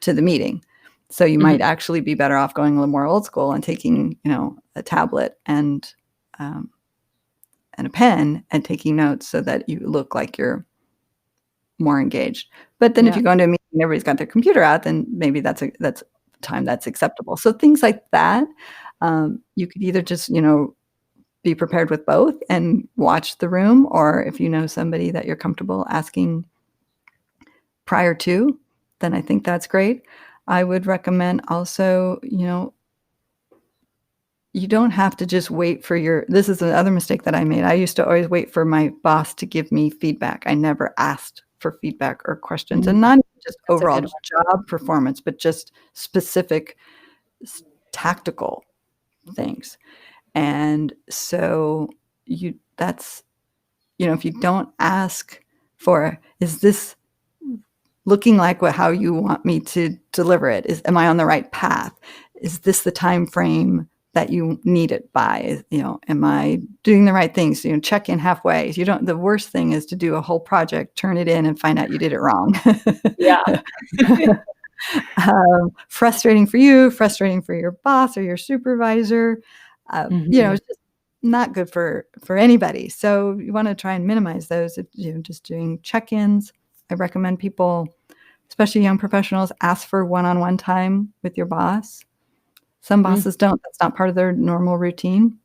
to the meeting. So you might actually be better off going a little more old school and taking, a tablet and a pen and taking notes so that you look like you're more engaged. But then if you go into a meeting and everybody's got their computer out, then maybe that's time that's acceptable. So things like that, you could either just, be prepared with both and watch the room, or if you know somebody that you're comfortable asking prior to, then I think that's great. I would recommend also, you don't have to just wait for this is another mistake that I made. I used to always wait for my boss to give me feedback. I never asked for feedback or questions, and not just overall job performance, but just specific tactical things. And so if you don't ask for, is this looking like how you want me to deliver it? Am I on the right path? Is this the time frame that you need it by? Am I doing the right things? Check in halfway. The worst thing is to do a whole project, turn it in, and find out you did it wrong. Yeah. Frustrating for you, frustrating for your boss or your supervisor. It's just not good for anybody. So you want to try and minimize those. Just doing check-ins. I recommend people, especially young professionals, ask for one-on-one time with your boss. Some bosses don't. That's not part of their normal routine.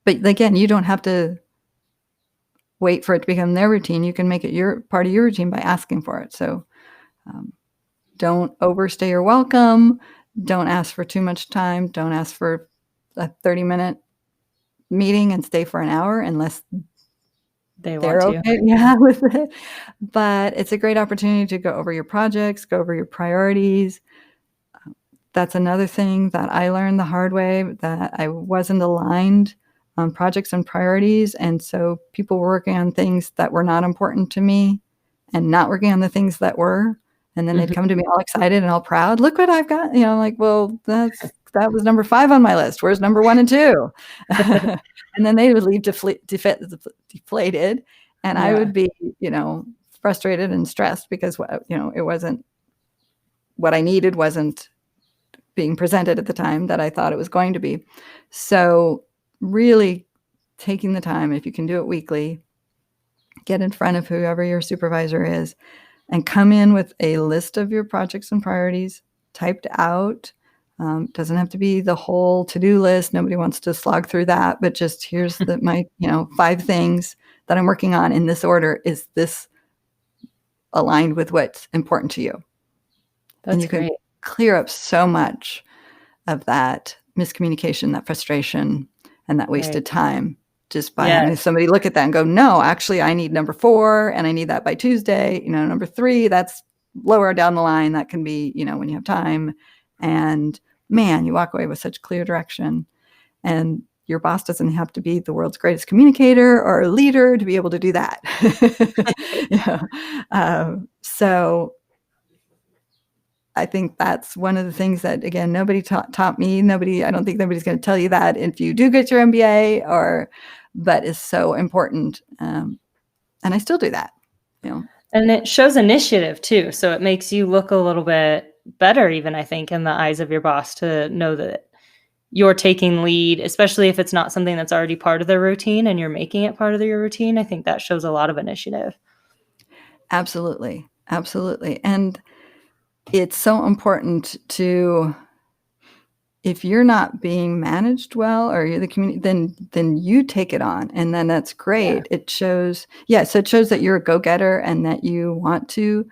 But again, you don't have to wait for it to become their routine. You can make it part of your routine by asking for it. So don't overstay your welcome. Don't ask for too much time. Don't ask for a 30-minute meeting and stay for an hour unless they're okay with it. But it's a great opportunity to go over your projects, go over your priorities. That's another thing that I learned the hard way, that I wasn't aligned on projects and priorities. And so people were working on things that were not important to me and not working on the things that were. And then they'd come to me all excited and all proud. Look what I've got. Like, well, that was number 5 on my list. Where's number 1 and 2? And then they would leave deflated. And I would be, frustrated and stressed because, it wasn't what I needed, wasn't being presented at the time that I thought it was going to be. So really taking the time, if you can do it weekly, get in front of whoever your supervisor is and come in with a list of your projects and priorities typed out. Doesn't have to be the whole to-do list. Nobody wants to slog through that, but just here's my 5 things that I'm working on in this order. Is this aligned with what's important to you? That's great. Clear up so much of that miscommunication, that frustration, and that wasted time just by having somebody look at that and go, no, actually I need number 4 and I need that by Tuesday. Number 3, that's lower down the line. That can be, when you have time. And man, you walk away with such clear direction. And your boss doesn't have to be the world's greatest communicator or a leader to be able to do that. So I think that's one of the things that, again, nobody taught me. I don't think nobody's going to tell you that if you do get your MBA, but is so important. And I still do that. And it shows initiative too. So it makes you look a little bit better, even, I think, in the eyes of your boss, to know that you're taking lead, especially if it's not something that's already part of their routine and you're making it part of your routine. I think that shows a lot of initiative. Absolutely. Absolutely. And it's so important to, if you're not being managed well, or you're the community, then you take it on, and then that's great. It shows, so it shows that you're a go-getter and that you want to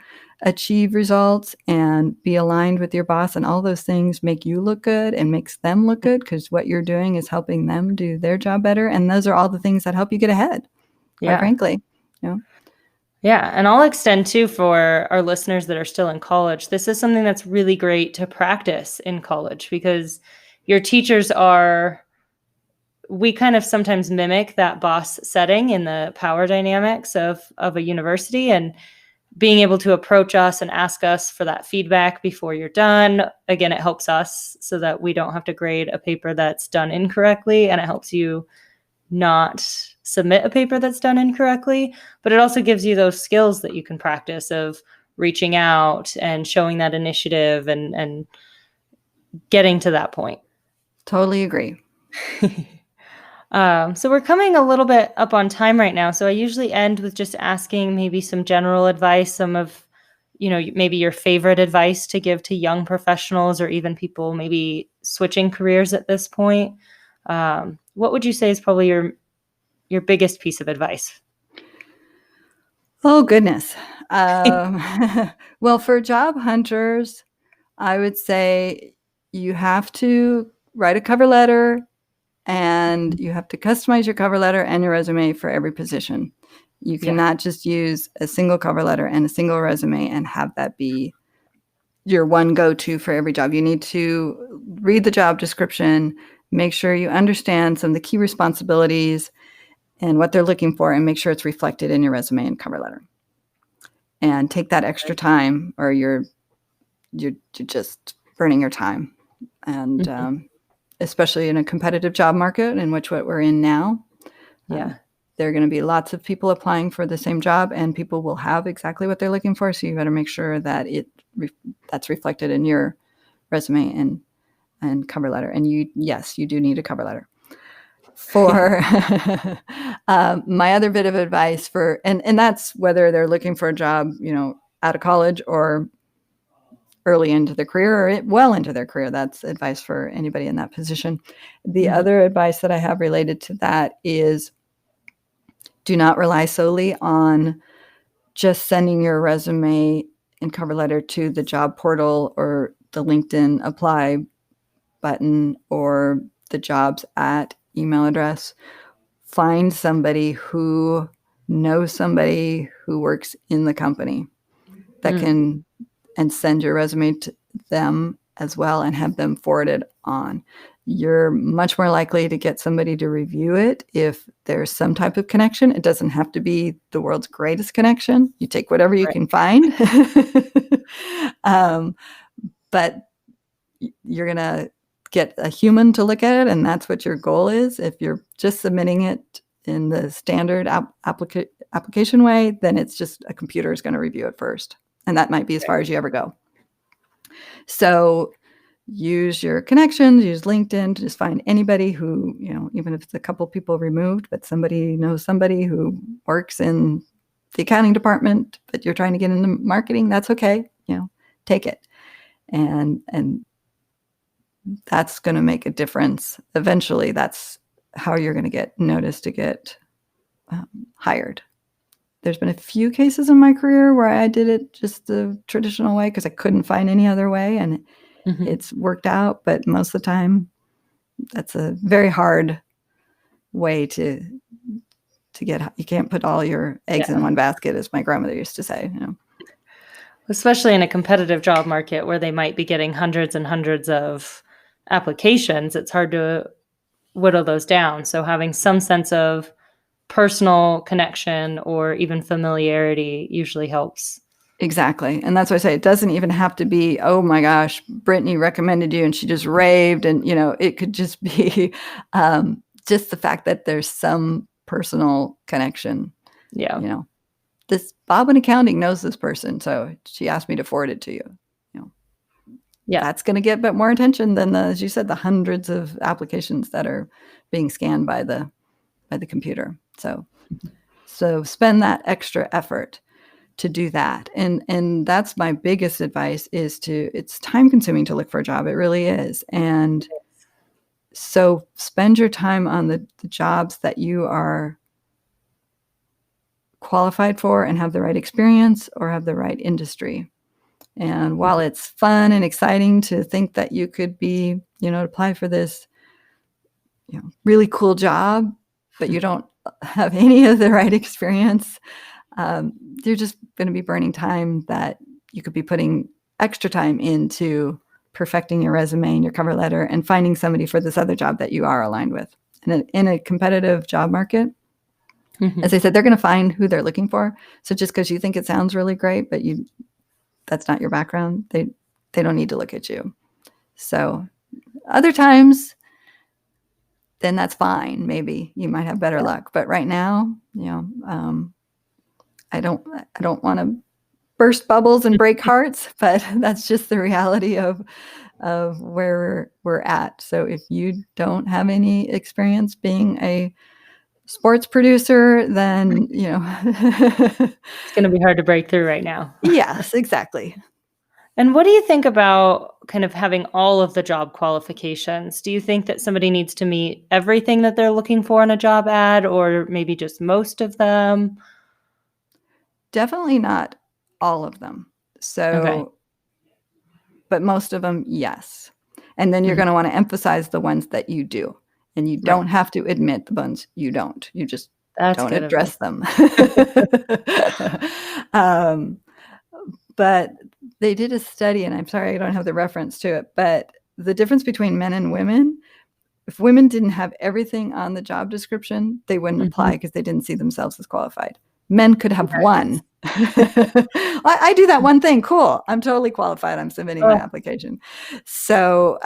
achieve results and be aligned with your boss, and all those things make you look good and makes them look good, because what you're doing is helping them do their job better. And those are all the things that help you get ahead, quite frankly. Yeah. And I'll extend too, for our listeners that are still in college, this is something that's really great to practice in college, because your teachers we kind of sometimes mimic that boss setting in the power dynamics of a university, and being able to approach us and ask us for that feedback before you're done. Again, it helps us so that we don't have to grade a paper that's done incorrectly, and it helps you not submit a paper that's done incorrectly, but it also gives you those skills that you can practice of reaching out and showing that initiative and getting to that point. Totally agree. So we're coming a little bit up on time right now. So I usually end with just asking maybe some general advice, some of, maybe your favorite advice to give to young professionals, or even people maybe switching careers at this point. What would you say is probably your biggest piece of advice? Oh, goodness. Well, for job hunters, I would say you have to write a cover letter, and you have to customize your cover letter and your resume for every position. You cannot just use a single cover letter and a single resume and have that be your one go-to for every job. You need to read the job description, make sure you understand some of the key responsibilities and what they're looking for, and make sure it's reflected in your resume and cover letter. and take that extra time, or you're just burning your time. And especially in a competitive job market, in which what we're in now, there are going to be lots of people applying for the same job, and people will have exactly what they're looking for. So you better make sure that that's reflected in your resume and cover letter. And you do need a cover letter. For my other bit of advice and that's whether they're looking for a job, out of college or early into the career or well into their career. That's advice for anybody in that position. The other advice that I have related to that is, do not rely solely on just sending your resume and cover letter to the job portal or the LinkedIn apply button or the jobs at email address. Find somebody who knows somebody who works in the company that can, and send your resume to them as well and have them forwarded on. You're much more likely to get somebody to review it if there's some type of connection. It doesn't have to be the world's greatest connection. You take whatever you can find. But you're going to get a human to look at it, and that's what your goal is. If you're just submitting it in the standard application way, then it's just a computer is going to review it first. And that might be as far as you ever go. So use your connections, use LinkedIn to just find anybody who, even if it's a couple people removed, but somebody knows somebody who works in the accounting department, but you're trying to get into marketing, that's okay. Take it. And that's going to make a difference. Eventually, that's how you're going to get noticed to get hired. There's been a few cases in my career where I did it just the traditional way because I couldn't find any other way, and it's worked out. But most of the time, that's a very hard way to get. You can't put all your eggs in one basket, as my grandmother used to say. Especially in a competitive job market where they might be getting hundreds and hundreds of applications, it's hard to whittle those down. So having some sense of personal connection or even familiarity usually helps. Exactly. And that's why I say it doesn't even have to be, oh my gosh, Brittany recommended you and she just raved. And, it could just be just the fact that there's some personal connection. Yeah. This Bob in accounting knows this person, so she asked me to forward it to you. Yeah, that's going to get a bit more attention than as you said, the hundreds of applications that are being scanned by the computer. So spend that extra effort to do that. And that's my biggest advice is it's time consuming to look for a job. It really is. And so spend your time on the jobs that you are qualified for and have the right experience or have the right industry. And while it's fun and exciting to think that you could be, apply for this, really cool job, but you don't have any of the right experience, you're just going to be burning time that you could be putting extra time into perfecting your resume and your cover letter and finding somebody for this other job that you are aligned with. And in a competitive job market, as I said, they're going to find who they're looking for. So just because you think it sounds really great, but that's not your background, they don't need to look at you. So other times, then that's fine. Maybe you might have better luck. But right now, I don't want to burst bubbles and break hearts, but that's just the reality of where we're at. So if you don't have any experience being a sports producer, then it's going to be hard to break through right now. Yes, exactly. And what do you think about kind of having all of the job qualifications? Do you think that somebody needs to meet everything that they're looking for in a job ad, or maybe just most of them? Definitely not all of them. So, but most of them, yes. And then you're going to want to emphasize the ones that you do. And you don't have to admit the ones you don't. You just don't address them. But they did a study, and I'm sorry I don't have the reference to it, but the difference between men and women, if women didn't have everything on the job description, they wouldn't apply because they didn't see themselves as qualified. Men could have one. I do that one thing. Cool. I'm totally qualified. I'm submitting my application. So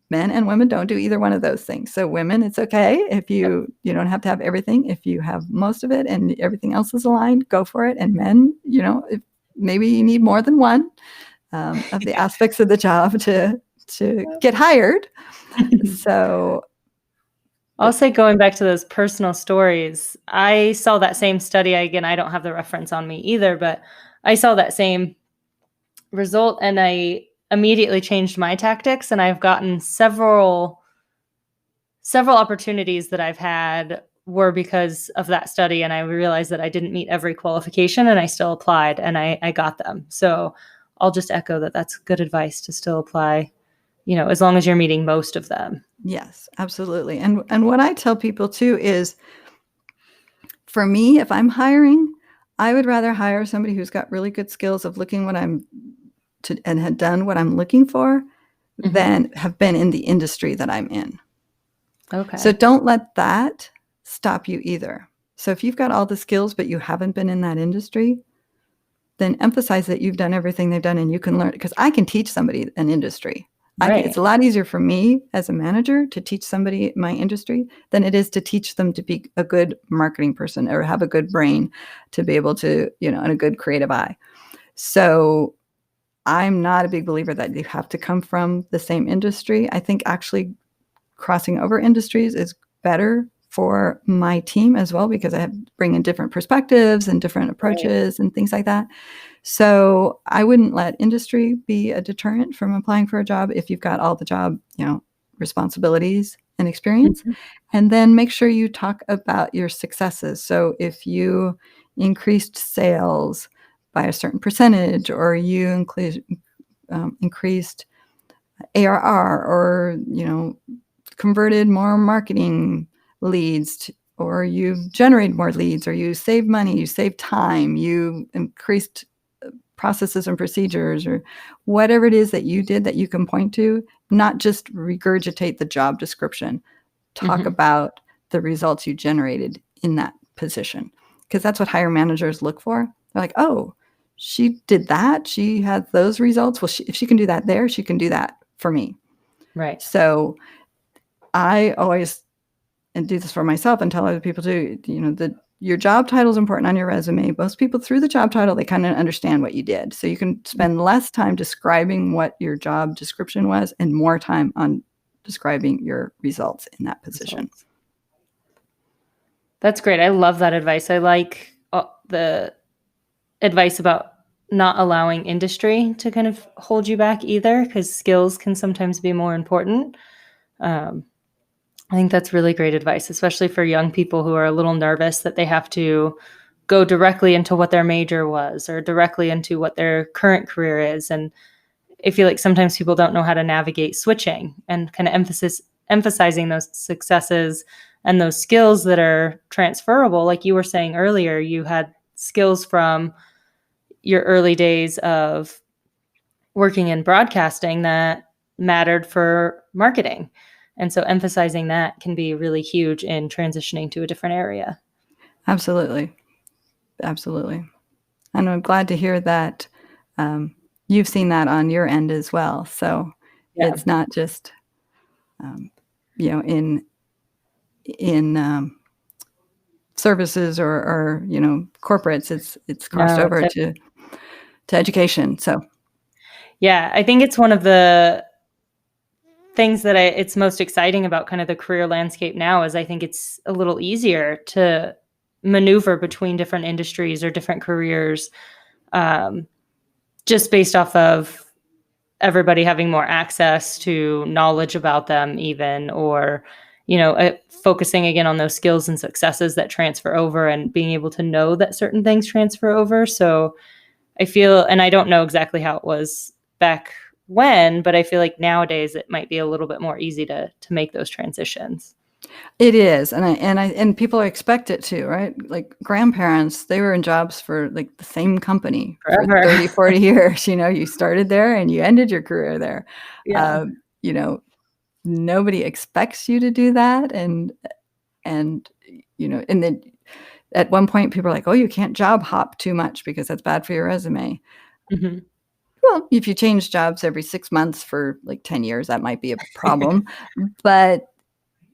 men and women don't do either one of those things. So women, it's okay if you don't have to have everything. If you have most of it and everything else is aligned, go for it. And men, if maybe you need more than one of the aspects of the job to get hired. So I'll say, going back to those personal stories, I saw that same study. Again, I don't have the reference on me either, but I saw that same result and I immediately changed my tactics, and I've gotten several opportunities that I've had were because of that study, and I realized that I didn't meet every qualification and I still applied and I got them. So I'll just echo that that's good advice to still apply, as long as you're meeting most of them. Yes, absolutely. And what I tell people too is, for me, if I'm hiring, I would rather hire somebody who's got really good skills of looking and had done what I'm looking for than have been in the industry that I'm in. Okay. So don't let that stop you either. So if you've got all the skills, but you haven't been in that industry, then emphasize that you've done everything they've done and you can learn, because I can teach somebody an industry. Right. It's a lot easier for me as a manager to teach somebody my industry than it is to teach them to be a good marketing person or have a good brain to be able to, and a good creative eye. So I'm not a big believer that you have to come from the same industry. I think actually crossing over industries is better for my team as well, because I bring in different perspectives and different approaches and things like that. So I wouldn't let industry be a deterrent from applying for a job if you've got all the job, responsibilities and experience. And then make sure you talk about your successes. So if you increased sales by a certain percentage, or you increased ARR, or, converted more marketing leads, or you've generated more leads, or you saved money, you saved time, you increased processes and procedures, or whatever it is that you did that you can point to, not just regurgitate the job description. Talk about the results you generated in that position, because that's what hiring managers look for. They're like, oh, she did that. She had those results. Well, if she can do that there, she can do that for me. Right. So I always do this for myself and tell other people too, your job title is important on your resume. Most people, through the job title, they kind of understand what you did. So you can spend less time describing what your job description was and more time on describing your results in that position. That's great. I love that advice. I like the advice about not allowing industry to kind of hold you back either, because skills can sometimes be more important. I think that's really great advice, especially for young people who are a little nervous that they have to go directly into what their major was or directly into what their current career is. And I feel like sometimes people don't know how to navigate switching, and kind of emphasizing those successes and those skills that are transferable. Like you were saying earlier, you had skills from your early days of working in broadcasting that mattered for marketing. And so emphasizing that can be really huge in transitioning to a different area. Absolutely. Absolutely. And I'm glad to hear that you've seen that on your end as well. So it's not just, in services or corporates. It's crossed over to education. So yeah, I think it's one of the things that it's most exciting about kind of the career landscape now is I think it's a little easier to maneuver between different industries or different careers, just based off of everybody having more access to knowledge about them even, or, focusing again on those skills and successes that transfer over and being able to know that certain things transfer over. So I feel, and I don't know exactly how it was back when, but I feel like nowadays it might be a little bit more easy to make those transitions. It is. And people expect it to, right? Like grandparents, they were in jobs for like the same company Forever. for 30, 40 years. You started there and you ended your career there. Yeah. Nobody expects you to do that. And then at one point people are like, oh, you can't job hop too much because that's bad for your resume. Mm-hmm. Well, if you change jobs every 6 months for like 10 years, that might be a problem. But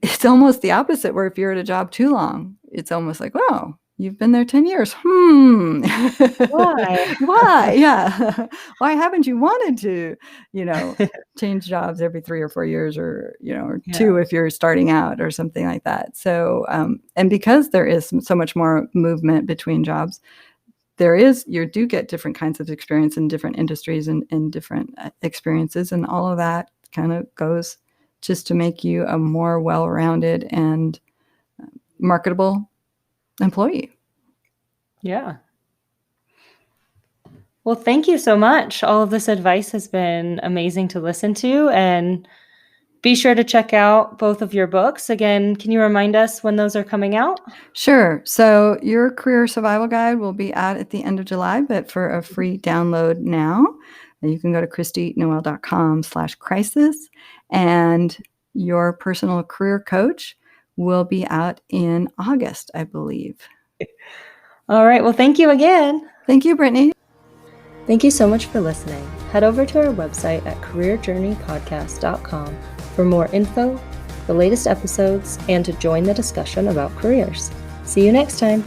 it's almost the opposite, where if you're at a job too long, it's almost like, oh, you've been there 10 years. Why? Why? Yeah. Why haven't you wanted to, change jobs every 3 or 4 years, or, or Yeah. 2 if you're starting out or something like that. So, and because there is so much more movement between jobs, you do get different kinds of experience in different industries and different experiences. And all of that kind of goes just to make you a more well-rounded and marketable employee. Yeah. Well, thank you so much. All of this advice has been amazing to listen to, and be sure to check out both of your books. Again, can you remind us when those are coming out? Sure. So your career survival guide will be out at the end of July, but for a free download now, you can go to christynoel.com/crisis, and your personal career coach will be out in August, I believe. All right. Well, thank you again. Thank you, Brittany. Thank you so much for listening. Head over to our website at careerjourneypodcast.com for more info, the latest episodes, and to join the discussion about careers. See you next time.